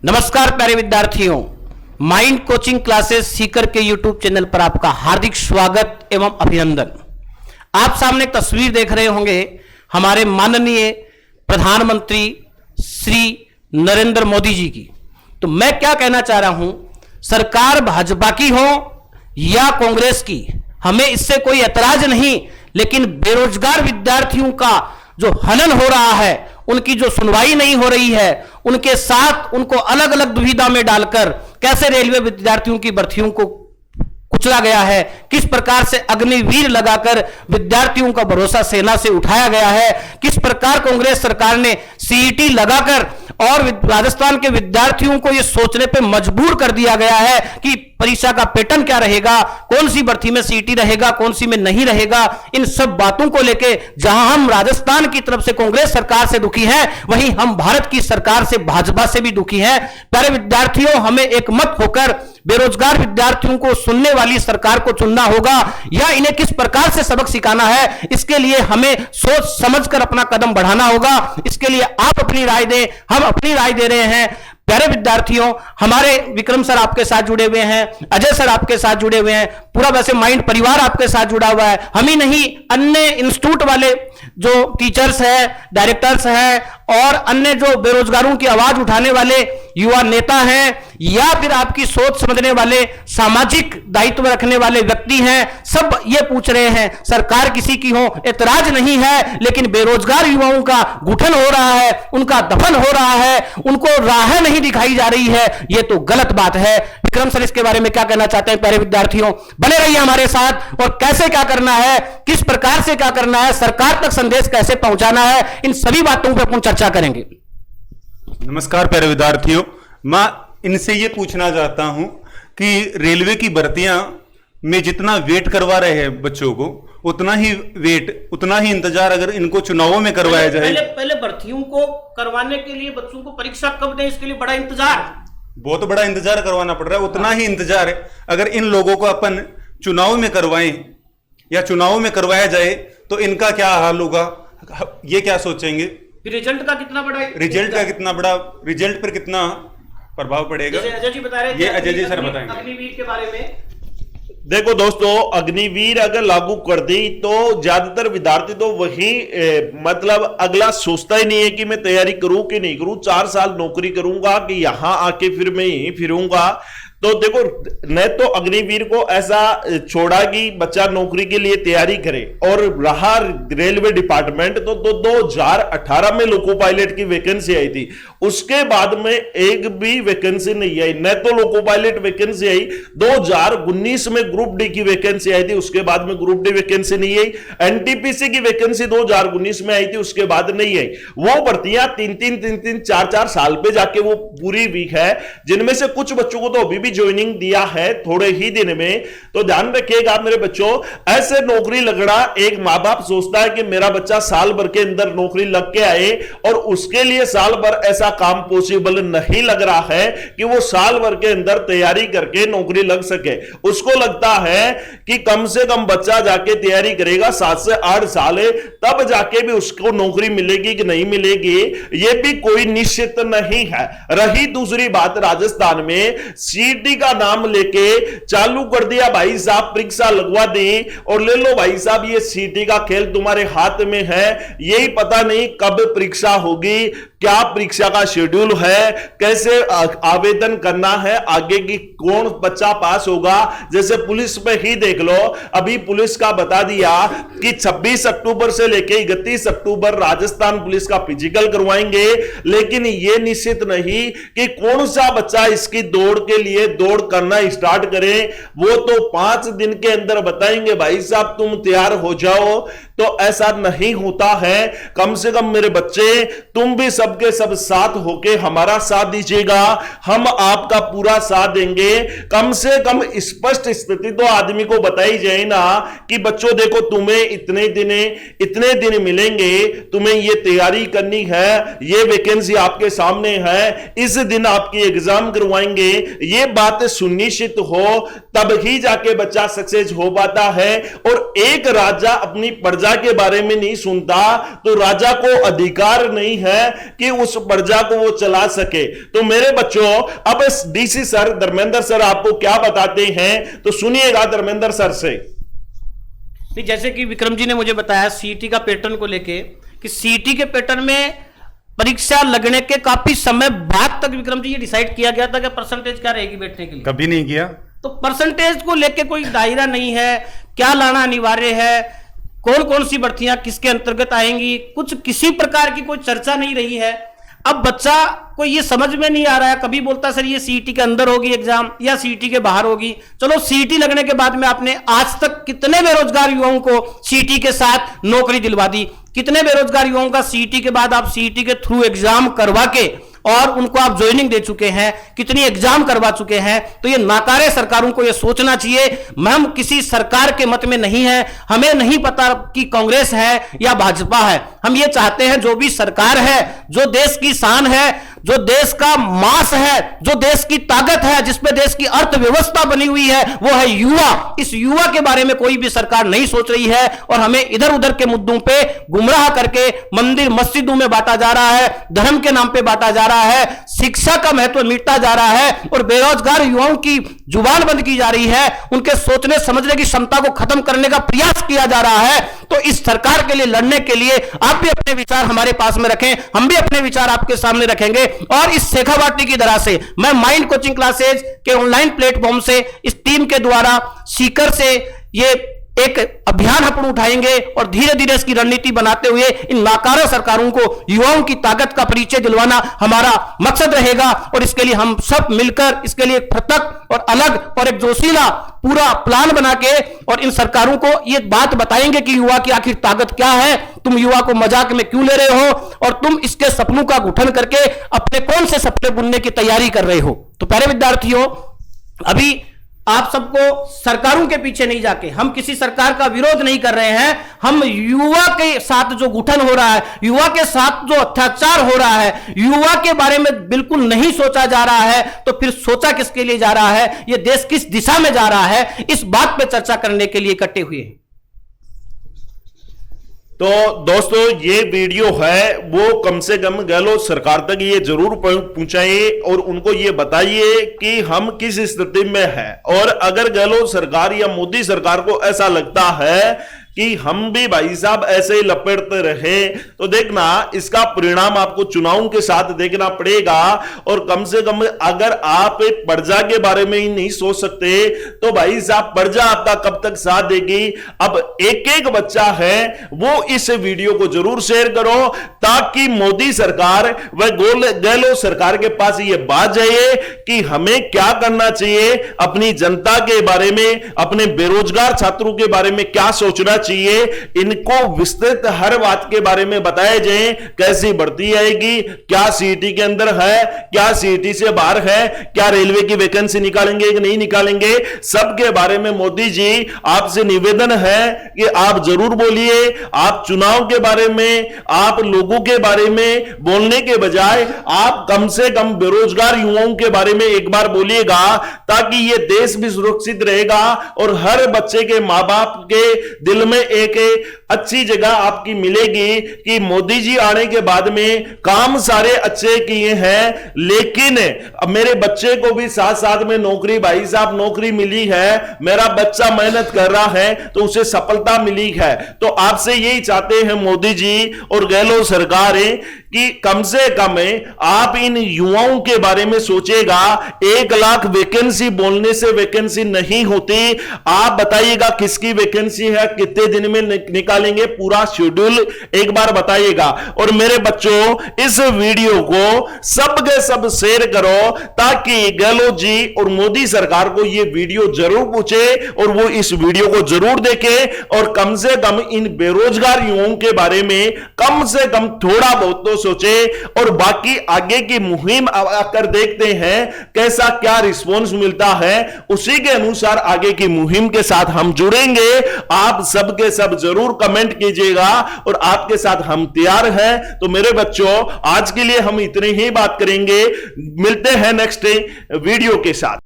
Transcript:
नमस्कार प्यारे विद्यार्थियों, माइंड कोचिंग क्लासेस सीकर के यूट्यूब चैनल पर आपका हार्दिक स्वागत एवं अभिनंदन। आप सामने एक तस्वीर देख रहे होंगे हमारे माननीय प्रधानमंत्री श्री नरेंद्र मोदी जी की। तो मैं क्या कहना चाह रहा हूं, सरकार भाजपा की हो या कांग्रेस की, हमें इससे कोई ऐतराज नहीं, लेकिन बेरोजगार विद्यार्थियों का जो हनन हो रहा है, उनकी जो सुनवाई नहीं हो रही है, उनके साथ उनको अलग अलग दुविधा में डालकर कैसे रेलवे विद्यार्थियों की भर्तियों को कुचला गया है, किस प्रकार से अग्निवीर लगाकर विद्यार्थियों का भरोसा सेना से उठाया गया है, किस प्रकार कांग्रेस सरकार ने सीईटी लगाकर और राजस्थान के विद्यार्थियों को यह सोचने पे मजबूर कर दिया गया है कि परीक्षा का पैटर्न क्या रहेगा, कौन सी भर्ती में सीईटी रहेगा, कौन सी में नहीं रहेगा। इन सब बातों को लेके जहां हम राजस्थान की तरफ से कांग्रेस सरकार से दुखी हैं, वहीं हम भारत की सरकार से, भाजपा से भी दुखी हैं। प्यारे विद्यार्थियों, हमें एक मत होकर बेरोजगार विद्यार्थियों को सुनने वाली सरकार को चुनना होगा या इन्हें किस प्रकार से सबक सिखाना है, इसके लिए हमें सोच समझकर अपना कदम बढ़ाना होगा। इसके लिए आप अपनी राय दें, हम अपनी राय दे रहे हैं। प्यारे विद्यार्थियों, हमारे विक्रम सर आपके साथ जुड़े हुए हैं, अजय सर आपके साथ जुड़े हुए हैं, पूरा वैसे माइंड परिवार आपके साथ जुड़ा हुआ है। हम ही नहीं, अन्य इंस्टीट्यूट वाले जो टीचर्स हैं, डायरेक्टर्स हैं और अन्य जो बेरोजगारों की आवाज उठाने वाले युवा नेता हैं या फिर आपकी सोच समझने वाले, सामाजिक दायित्व रखने वाले व्यक्ति हैं, सब ये पूछ रहे हैं सरकार किसी की हो, ऐतराज नहीं है, लेकिन बेरोजगार युवाओं का घुटन हो रहा है, उनका दफन हो रहा है, उनको राह नहीं दिखाई जा रही है, ये तो गलत बात है। विक्रम सर इसके बारे में क्या कहना चाहते हैं? प्यारे विद्यार्थियों, बने रहिए हमारे साथ और कैसे क्या करना है, किस प्रकार से क्या करना है, सरकार तक संदेश कैसे पहुंचाना है, इन सभी बातों पर अपन चर्चा करेंगे। नमस्कार प्यारे विद्यार्थियों, मैं इनसे ये पूछना चाहता हूं कि रेलवे की भर्तियां में जितना वेट करवा रहे हैं बच्चों को, उतना ही वेट, उतना ही इंतजार अगर इनको चुनावों में करवाया जाए। पहले भर्तियों को करवाने के लिए बच्चों को परीक्षा कब दें, इसके लिए बड़ा इंतजार, बहुत बड़ा इंतजार करवाना पड़ रहा है। उतना ही इंतजार है अगर इन लोगों को अपन चुनाव में करवाएं या चुनाव में करवाया जाए तो इनका क्या हाल होगा, ये क्या सोचेंगे? रिजल्ट का कितना बड़ा रिजल्ट पर कितना प्रभाव पड़ेगा? अजय जी बता रहे हैं, ये अजय जी सर बताएंगे अग्निवीर के बारे में। देखो दोस्तों, अग्निवीर अगर लागू कर दी तो ज्यादातर विद्यार्थी तो वही मतलब अगला सोचता ही नहीं है कि मैं तैयारी करूं कि नहीं करूं, 4 साल नौकरी करूंगा कि यहां आके फिर मैं यहीं फिरूंगा। तो देखो, न तो अग्निवीर को ऐसा छोड़ा कि बच्चा नौकरी के लिए तैयारी करे, और रहा रेलवे डिपार्टमेंट तो 2018 में लोको पायलट की वैकेंसी आई थी, उसके बाद में एक भी वैकेंसी नहीं आई। न तो लोको पायलट वैकेंसी आई, 2019 में ग्रुप डी की वैकेंसी आई थी, उसके बाद में ग्रुप डी वैकेंसी नहीं आई। एनटीपीसी की वैकेंसी 2019 में आई थी, उसके बाद नहीं आई। वो भर्तियां 3-3, 4-4 साल पे जाके वो पूरी हुई है, जिनमें से कुछ बच्चों को तो अभी भी ज्वाइनिंग दिया है थोड़े ही दिन में। तो ध्यान रखिएगा मेरे बच्चों, ऐसे नौकरी लगना, एक मां बाप सोचता है कि मेरा बच्चा साल भर के अंदर नौकरी लग के आए, और उसके लिए साल भर ऐसा काम पॉसिबल नहीं लग रहा है कि वो साल भर के अंदर तैयारी करके नौकरी लग सके। उसको लगता है कि कम से कम बच्चा जाके तैयारी करेगा 7 से 8 साल, तब जाके भी उसको नौकरी मिलेगी कि नहीं मिलेगी, ये भी कोई निश्चित नहीं है। रही दूसरी बात, राजस्थान में सीट का नाम लेके चालू कर दिया, भाई साहब परीक्षा लगवा दें और ले लो भाई साहब, ये सीटी का खेल तुम्हारे हाथ में है। यही पता नहीं कब परीक्षा होगी, क्या परीक्षा का शेड्यूल है, कैसे आवेदन करना है, आगे की कौन बच्चा पास होगा। जैसे पुलिस में ही देख लो, अभी पुलिस का बता दिया कि 26 अक्टूबर से लेके 31 अक्टूबर राजस्थान पुलिस का फिजिकल करवाएंगे, लेकिन यह निश्चित नहीं कि कौन सा बच्चा इसकी दौड़ के लिए दौड़ करना स्टार्ट करें। वो तो 5 दिन के अंदर बताएंगे भाई साहब तुम तैयार हो जाओ, तो ऐसा नहीं होता है। कम से कम मेरे बच्चे, तुम भी सबके सब साथ होके हमारा साथ दीजिएगा, हम आपका पूरा साथ देंगे। कम से कम स्पष्ट स्थिति तो आदमी को बताई जाए ना कि बच्चों देखो, तुम्हें इतने दिन मिलेंगे, तुम्हें ये तैयारी करनी है, ये वैकेंसी आपके सामने है, इस दिन आपकी एग्जाम करवाएंगे। ये बात सुनिश्चित हो तब ही जाके बच्चा सक्सेस हो पाता है। और एक राजा अपनी प्रजा के बारे में नहीं सुनता तो राजा को अधिकार नहीं है कि उस प्रजा को वो चला सके। तो मेरे बच्चों, अब डीसी सर धर्मेंद्र सर आपको क्या बताते हैं तो सुनिएगा धर्मेंद्र सर से। नहीं, जैसे कि विक्रम जी ने मुझे बताया सीईटी का पैटर्न को लेके कि सीईटी के पैटर्न में परीक्षा लगने के काफी समय बाद तक विक्रम जी ये डिसाइड किया गया था कि परसेंटेज क्या रहेगी बैठने के लिए। कभी नहीं किया। तो परसेंटेज को लेके कोई दायरा नहीं है, क्या लाना अनिवार्य है, कौन कौन सी भर्तियां किसके अंतर्गत आएंगी, कुछ किसी प्रकार की कोई चर्चा नहीं रही है। अब बच्चा को ये समझ में नहीं आ रहा है, कभी बोलता सर ये सीईटी के अंदर होगी एग्जाम या सीईटी के बाहर होगी। चलो सीईटी लगने के बाद में आपने आज तक कितने बेरोजगार युवाओं को सीईटी के साथ नौकरी दिलवा दी, कितने बेरोजगार युवाओं का सीईटी के बाद आप सीईटी के थ्रू एग्जाम करवा के और उनको आप ज्वाइनिंग दे चुके हैं, कितनी एग्जाम करवा चुके हैं। तो ये नाकारे सरकारों को ये सोचना चाहिए। हम किसी सरकार के मत में नहीं है, हमें नहीं पता कि कांग्रेस है या भाजपा है। हम ये चाहते हैं जो भी सरकार है, जो देश की शान है, जो देश का मांस है, जो देश की ताकत है, जिसपे देश की अर्थव्यवस्था बनी हुई है, वो है युवा। इस युवा के बारे में कोई भी सरकार नहीं सोच रही है और हमें इधर उधर के मुद्दों पे गुमराह करके मंदिर मस्जिदों में बांटा जा रहा है, धर्म के नाम पे बांटा जा रहा है, शिक्षा का महत्व मिटता जा रहा है और बेरोजगार युवाओं की जुबान बंद की जा रही है, उनके सोचने समझने की क्षमता को खत्म करने का प्रयास किया जा रहा है। तो इस सरकार के लिए लड़ने के लिए आप भी अपने विचार हमारे पास में रखें, हम भी अपने विचार आपके सामने रखेंगे। और इस शेखावाटी की तरह से मैं माइंड कोचिंग क्लासेज के ऑनलाइन प्लेटफॉर्म से इस टीम के द्वारा सीकर से ये एक अभियान अपन उठाएंगे और धीरे धीरे इसकी रणनीति बनाते हुए इन नाकारा सरकारों को युवाओं की ताकत का परिचय दिलवाना हमारा मकसद रहेगा। और इसके लिए हम सब मिलकर इसके लिए पृथक और अलग और एक जोशीला पूरा प्लान बना के और इन सरकारों को ये बात बताएंगे कि युवा की आखिर ताकत क्या है, तुम युवा को मजाक में क्यों ले रहे हो और तुम इसके सपनों का गठन करके अपने कौन से सपने बुनने की तैयारी कर रहे हो। तो प्यारे विद्यार्थियों, अभी आप सबको सरकारों के पीछे नहीं जाके, हम किसी सरकार का विरोध नहीं कर रहे हैं, हम युवा के साथ जो गठन हो रहा है, युवा के साथ जो अत्याचार हो रहा है, युवा के बारे में बिल्कुल नहीं सोचा जा रहा है, तो फिर सोचा किसके लिए जा रहा है, यह देश किस दिशा में जा रहा है, इस बात पे चर्चा करने के लिए इकट्ठे हुए हैं। तो दोस्तों, ये वीडियो है वो कम से कम गहलोत सरकार तक ये जरूर पहुंचाइए और उनको ये बताइए कि हम किस स्थिति में हैं। और अगर गहलोत सरकार या मोदी सरकार को ऐसा लगता है कि हम भी भाई साहब ऐसे ही लपेटते रहे तो देखना इसका परिणाम आपको चुनावों के साथ देखना पड़ेगा। और कम से कम अगर आप प्रजा के बारे में ही नहीं सोच सकते तो भाई साहब प्रजा आपका कब तक साथ देगी। अब एक एक बच्चा है वो इस वीडियो को जरूर शेयर करो ताकि मोदी सरकार व गहलोत सरकार के पास ये बात जाए कि हमें क्या करना चाहिए, अपनी जनता के बारे में, अपने बेरोजगार छात्रों के बारे में क्या सोचना चाहिए। इनको विस्तृत हर बात के बारे में बताया जाए, कैसी भर्ती आएगी, क्या सीईटी के अंदर है, क्या सीईटी से बाहर है, क्या रेलवे की वैकेंसी निकालेंगे कि नहीं निकालेंगे, सबके बारे में मोदी जी आपसे निवेदन है कि आप जरूर बोलिए। आप चुनाव के बारे में, आप लोगों के बारे में बोलने के बजाय आप कम से कम बेरोजगार युवाओं के बारे में एक बार बोलिएगा ताकि यह देश भी सुरक्षित रहेगा और हर बच्चे के मां बाप के दिल में एक अच्छी जगह आपकी मिलेगी कि मोदी जी आने के बाद में काम सारे अच्छे किए हैं, लेकिन मेरे बच्चे को भी साथ साथ में नौकरी, भाई साहब नौकरी मिली है, मेरा बच्चा मेहनत कर रहा है तो उसे सफलता मिली है। तो आपसे यही चाहते हैं मोदी जी और गहलोत सरकार कि कम से कम आप इन युवाओं के बारे में सोचेगा। 1 लाख वैकेंसी बोलने से वैकेंसी नहीं होती। आप बताइएगा किसकी वैकेंसी है, कितने दिन में निकालेंगे, पूरा शेड्यूल एक बार बताइएगा। और मेरे बच्चों, इस वीडियो को सबके सब शेयर करो ताकि गहलोत जी और मोदी सरकार को यह वीडियो जरूर पूछे और वो इस वीडियो को जरूर देखे और कम से कम इन बेरोजगार युवाओं के बारे में कम से कम थोड़ा बहुत तो सोचे। और बाकी आगे की मुहिम आकर देखते हैं कैसा क्या रिस्पॉन्स मिलता है, उसी के अनुसार आगे की मुहिम के साथ हम जुड़ेंगे। आप सबके सब जरूर कमेंट कीजिएगा और आपके साथ हम तैयार हैं। तो मेरे बच्चों, आज के लिए हम इतनी ही बात करेंगे, मिलते हैं नेक्स्ट वीडियो के साथ।